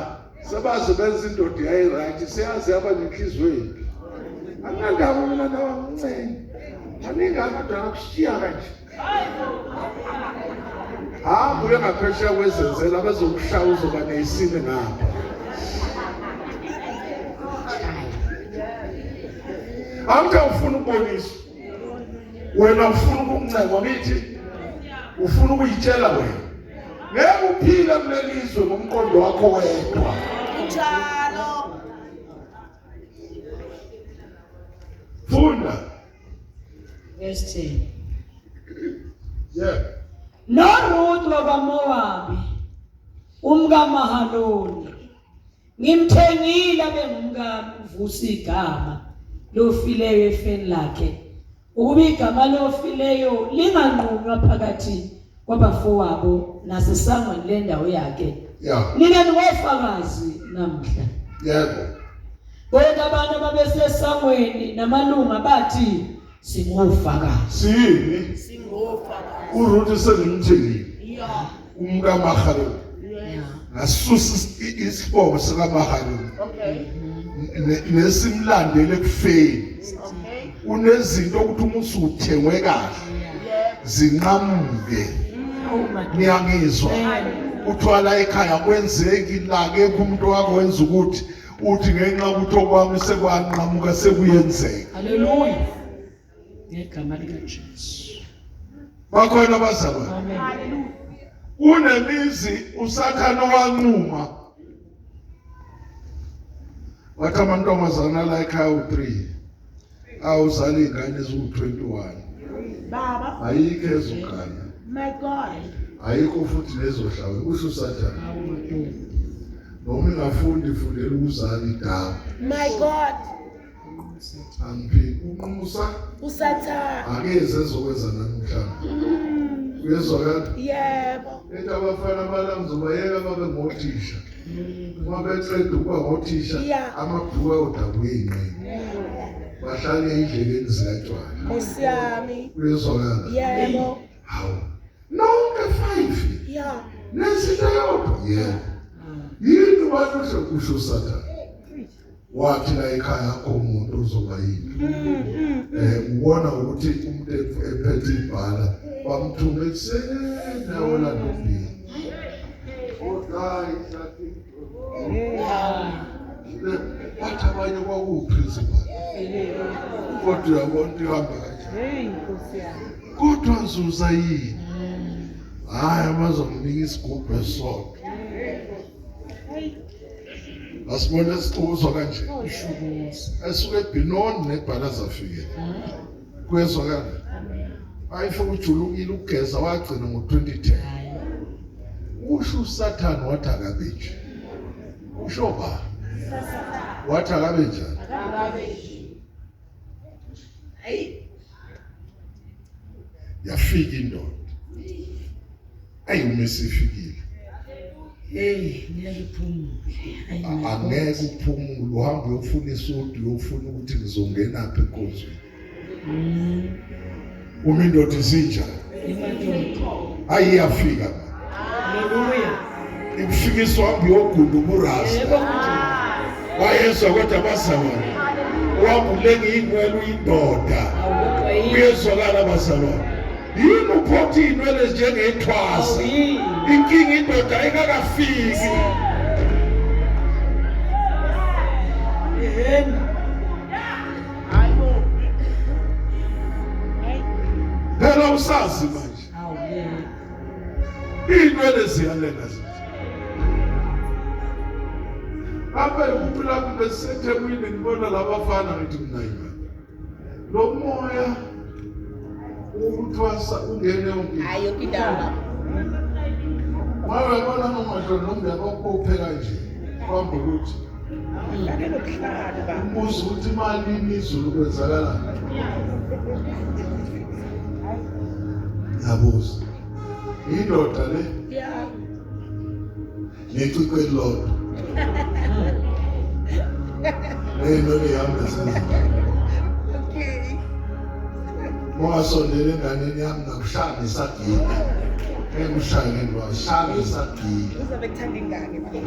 sebaze benza indoda yayi-right seyazi yaba nenhliziyo embi anginandaba mina nawamncane aningi abantu akushiya kanje hamba uye ngaphesheya kwezenzela bezokushaya uzoba neyisini ngapha angithi awufuna ukuboniswa wena ufuna ukuncengwa ngithi ufuna ukuyitshela wena ngeke uphile kulelizwe ngomqondo wakho wedwa Njalo. funda Verse 10. yeah NoRuth wakaMowabi umkaMahaloni Ngimthengile abengumkami uvusa igama lofileyo efeni lakhe. Ukuba igama lofileyo linganqunywa phakathi kwabafowabo nasesangweni lendawo yakhe. Yeah. Nike ngofakazi namhla. Yebo. Bonke abantu ababesesangweni namalunga bathi singofakazi. Sini Singofakazi. uRuth senimthengile. Yeah. UmkaMahalu. Yeah. Ngasusa isibongo sikaMahalu. Okay. Nesimlandele kufeni. Okay. Unezinto ukuthi umuntu uthengwe kahle Yeah. zinqamuke. Niyangizwa. Uthwala ekhaya kwenzeki la ke umuntu wakho wenza ukuthi uthi ngenxa ukuthi okwami sekwanqamuka sekuyenzeka. Haleluya. Ngegama lika Jesu. Bakhona abazalwane. Amen. Unemizi usakhana wanquma. Wathi amantombazana la ekhaya u3 awuzala ingane eziwu21. Baba. Ayikho ezogana. My God. Ayikho futhi lezohlawe usho usathana. Noma ingafundi fundela ukuzala idawu. My God. Angiphi umusa Usathana. akeze ezokwenza namhlanje. Uyezwakala? Yebo. Ethi abafana balamzobayeka babe ngothisha. Uma beqeda ukuba ngothisha Yeah. amabhuku awodabuyini. Bahlale endleleni zikatshwala. Nkosi yami. Uyezwakala? Yebo. Hawu. Nonke 5. Yeah. Nesitha yodwa. Yebo. Yini wathi usho usathana? Wathi la ekhaya akho umuntu ozoba yini. Ubona ukuthi umuntu ephethe ibhala bamthume ekseni nawo la ntombi. Odayi sathi. Wathi abanye kwakuprincipal. Kodwa yabona ihamba kanjani. Nkosi yami. Kodwa nzuza yini? Hayi abazomnika isigubhu esodwa. Asibone sicuzwa kanje. Esuke eBinoni nebhalaza afike. Kuyezwakala. Ayifuna ujulukile ugeza wagcina ngo2010. Usho uSathane wathi akabeje. Usho ba. Wathi akabe njani? Yafika indoda. Umesifikile. Ngiyakuphumula. Angeke uphumule uhambe uyofuna isudi uyofuna ukuthi ngizongena apha enkonzweni. Uma indoda isinjani ayiyafika Haleluya. ibufikiswa uhambe uyogunda uburasta wayezwa kodwa abazalwane wambulenga inwele uyindoda uyezwakala abazalwane yini uphothi inwele njengethwasa inkinga indoda ayikakafiki. Phela usazi manje inwele ziyalenga apha ukuphila besethemini ngibona labafana ngithi mina imali lo moya ukuthwasa ungene yonke Hayo kidaba. wabona nomashwa nomndeni okupheka nje kwamba ukuthi Ngake lokuhlala baba. umbuzo ukuthi imali imizulu kwenzakala yabuza indoda le Yeah. necikwe lodwa lento lehamba senza Okay. Mwasondele enganeni yami ngakushaya ngesagila engushaye ngiwashaya ngesagila Uzabe kuthanda ingane baba.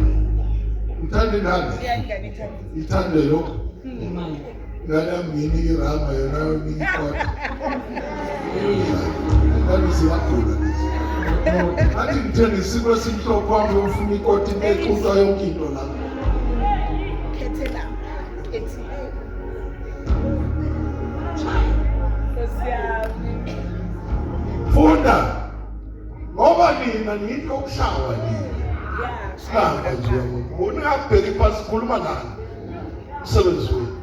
uthanda ingane Iyangane ithanda. ithande lokho ngane yami nginike irama yona ngiyikota ngane siyagula athi ngithenge isiko esimhlophe wami yofuna ikoti eqhuqa yonke into la Khethe la. Ethi. Nkosi yami. funda ngoba nina niyinto okushawa nina Yeah. Sihamba nje umuntu ungabheki phansi khuluma nani umsebenzi wenu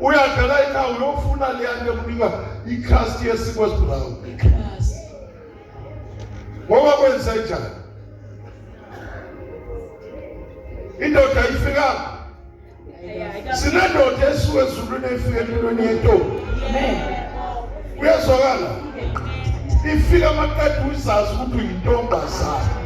uyadlala ekhaya uyofuna liyane kunika ikhast yesikwe brown ngoba kwenza njani indoda ifika sinendoda esuke ezulwini efika empilweni yentombi uyezwakala ifika maqeda uzazi ukuthi uyintombazana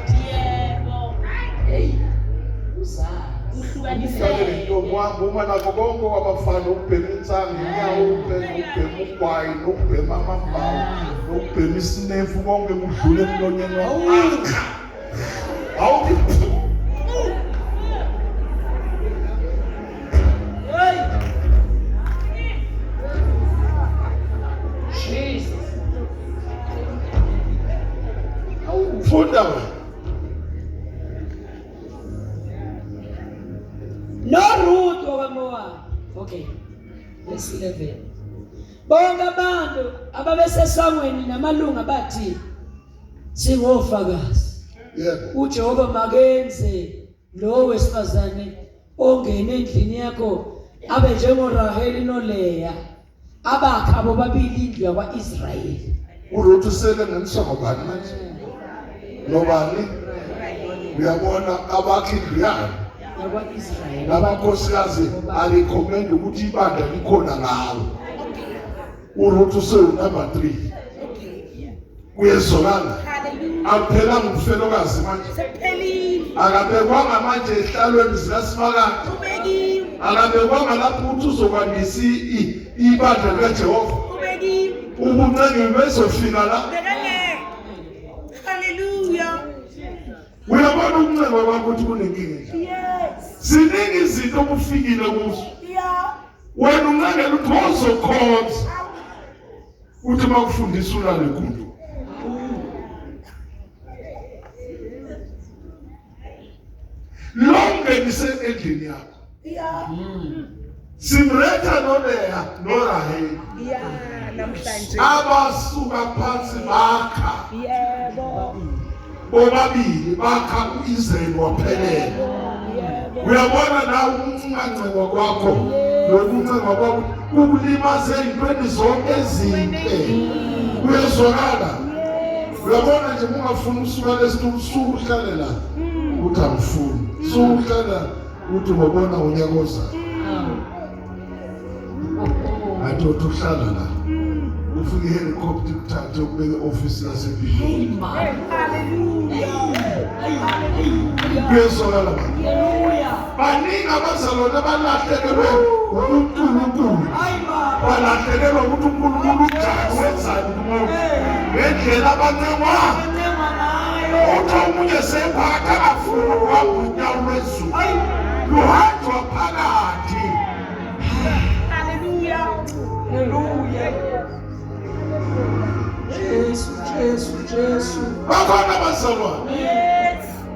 uhlukanisele intombi wami uma nakho konke kwabafana ukubhema insana inyawo ukubhema ugwayi nokubhema amambawu nokubhema isinefu konke kudlule emlonyeni wakho awuthi funda wena no Ruth wakwaMowabi. Okay, verse 11. Bonke abantu ababesesangweni namalunga bathi singofakazi. yebo uJehova makenze lo wesifazane ongene endlini yakho abe njengoRaheli noLeya abakha abo babili indlu yakwaIsrayeli. uRuth usele ngeniswa ngobani manje nobani uyabona abakhi indlu yakhe yakwaIsrayeli. labakhosikazi alikhomenda ukuthi ibandla likhona ngawo uRuth usenumber 3 kuyezwakala aphelanga umfelokazi manje akabekwanga manje ehlalweni zikaSimakade akabekwanga lapho ukuthi uzokwandisa ibandla likaJehova ubunqenge bezofika la uyabona ukuncenga kwakho ukuthi kunenkinga ziningi izinto obufikile kuzo wena uncengela ukuthi wozokhonza uthi makufundisa ulale kulo longenise endlini yakho simretha noLeya noRaheli abasuka phansi bakha bobabili bakha uIsrael waphelela uyabona nawe ukuncanceka kwakho lokuncenga kwakho kukulimaze izintweni zonke ezinhle uyezwakala uyabona nje ungafuni usuka lesitulo usuku uhlale la uthi angifuni suhlala uthi ngobona unyakoza athi uhlala la ufike helicopter kuthathe ukubeke office lasebili uyezwakala baningi abazalwane abalahlekelwe uNkulunkulu balahlekelwa ukuthi uNkulunkulu ujani wenzani kumuntu ngendlela abancengwa uthi omunye sephakha afuna ukwabunya ulwezulu luhanjwa phakathi Jesu bakhona abazalwane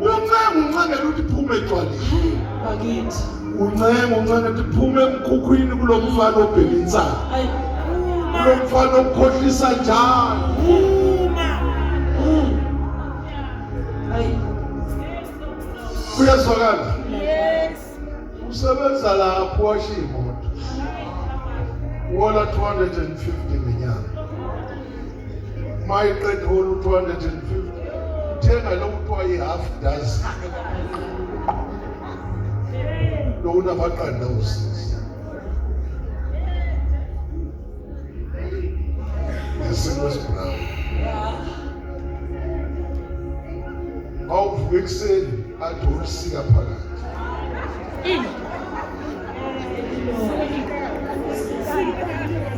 uncengela ukuthi phume etshwaleni bakithi uncengela ukuthi phume emkhukhwini kulomfana obheka insana kulomfana okhohlisa njalo kuyezwakala usebenza lapho washiya imoto wola 250 ngenyanga mayiqeda hola 250 thenga lokuthiwa i-half dozen lokunamaqanda usisi ngesimo esibrown awuvuka ekuseni athi ulisika phakathi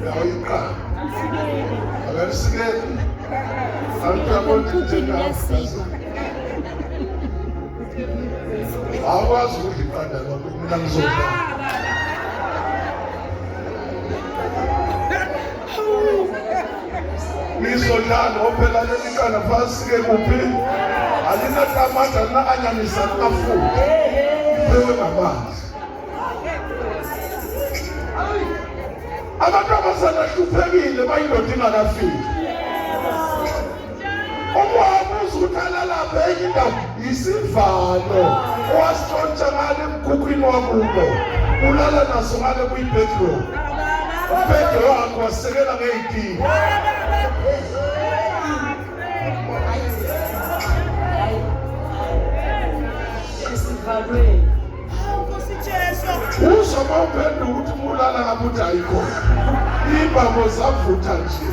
yayiqala akalisikele akwazi ukudla iqanda lokho mina ngizodla ngizodlala ophela lelikana fasike kuphi alinatamata lina-anyanisa linafuta iphekwe ngamanzi abantu abazana hluphekile bayindoda ingakafiki umwabuza ukuthi alalapha enye indawo isivalo owasitshontsha ngale emkhukhwini wakubo ulala naso ngale kuyibedroom ubhede wakho wasekela ngey'tini esivalweni uzwa mawuphendula ukuthi umulala ngabuthi ayikho. Imbambo zavutha nje.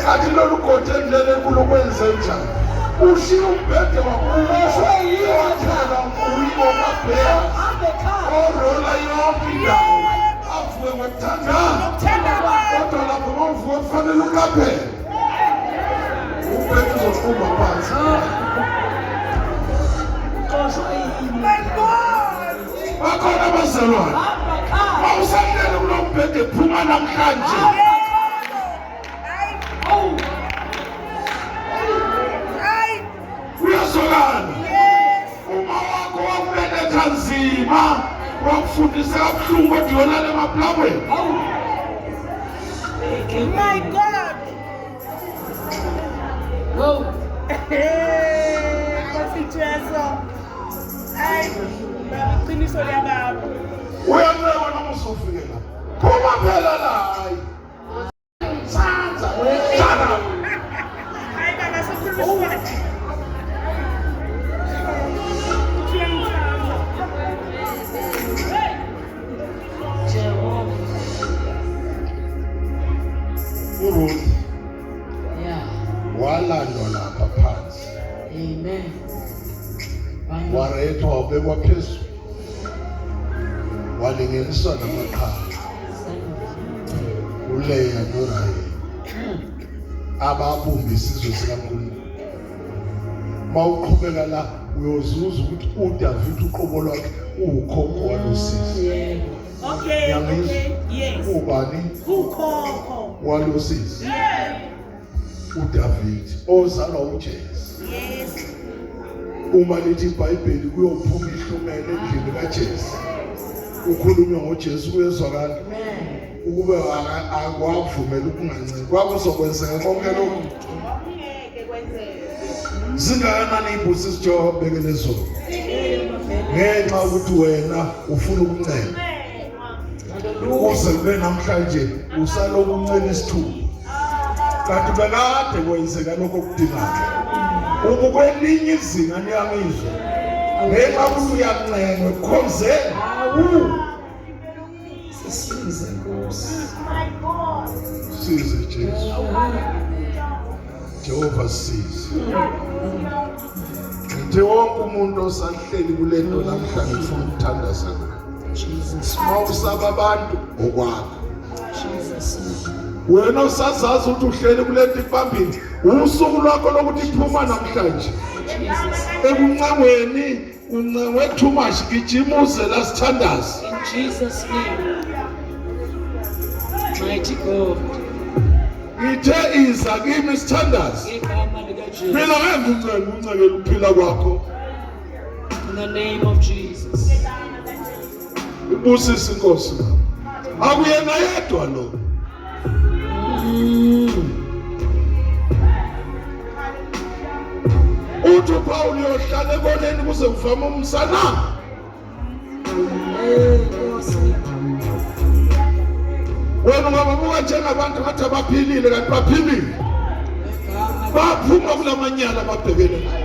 Kathi lolu godi endleleni kulokwenze njani? Ushiye umbhede wakumusho yiwathela umfuribo mabheya. Orola yonke indawo. Avuke ngokuthandana. Kodwa lapho mawuvuka kufanele ukaphele. Umbhede uzoqhuma phansi. Bakhona abazalwane. Mawusandele kulo mbhede phuma namhlanje. Uyazwakala. Uma wakho wakubeletha nzima, wakufundisa kabuhlungu kodwa yona le maplabweni. My God. Go. Masitshwaso. Ay, iqiniso liyababa. Uyanewa noma usufikela. Phuma phela la. Hayi. Sanza. Shana. Hayi baba sikhuluma isibhathi. Jehovah. uRuth Yeah. walandwa lapha phansi. Amen. Warethwa wabekwa phezulu. Walingeniswa namaqhaza. uLeya noRaheli ababumba isizwe sikaNkulunkulu. Mawuqhubeka la uyozuza ukuthi uDavid uqobo lwakhe ukhokho walosisi. Yeah. Okay, okay. Yes. Ubani Ukhokho. walosisi? Yeah. uDavid ozalwa uJesu. Yes. Uma lithi iBhayibheli kuyophuma ihlumela endlini kaJesu. Ukhulunywa ngoJesu kuyezwakala. Amen. Ukube akwavumela ukunganciki kwakuzokwenzeka konke lokho. Ngeke kwenzeke. Zingakanani ibusi sijobe bekelezolo. Ngenxa ukuthi wena ufuna ukuncela. Uze kube namhlanje usaloku uncela isithuba. Kanti bekade kwenzeka lokho okudingayo. Ubukwelinye izinga niyamizwa. Ngenxa ukuthi uyancela ekhonzeni. Sisize Nkosi. My God. Size Jesu. Jehova size. Ngithi wonke umuntu osahleli kulento namhlanje ufuna ukuthandaza. Jesus. Mawusaba abantu okwakho. Jesus. Wena usazazi ukuthi uhleli kulento iphambili. Usuku lwakho lokuthi iphuma namhlanje. Jesus. Ekuncangweni uncengwe too much gijima uze la sithandaza. In Jesus' name. Mighty God. Ngithe iza kimi sithandaza. Igama likaJesu. Mina ngeke uncengele ukuphila kwakho. In the name of Jesus. Ubusisa inkosi. Akuyena yedwa lo. Uthi uPaul uyohlala ekoneni kuze kuvame umsana. Wena ungababuka njengabantu ngathi abaphilile kanti baphilile. Baphuma kulamanyala ababhekene nayo.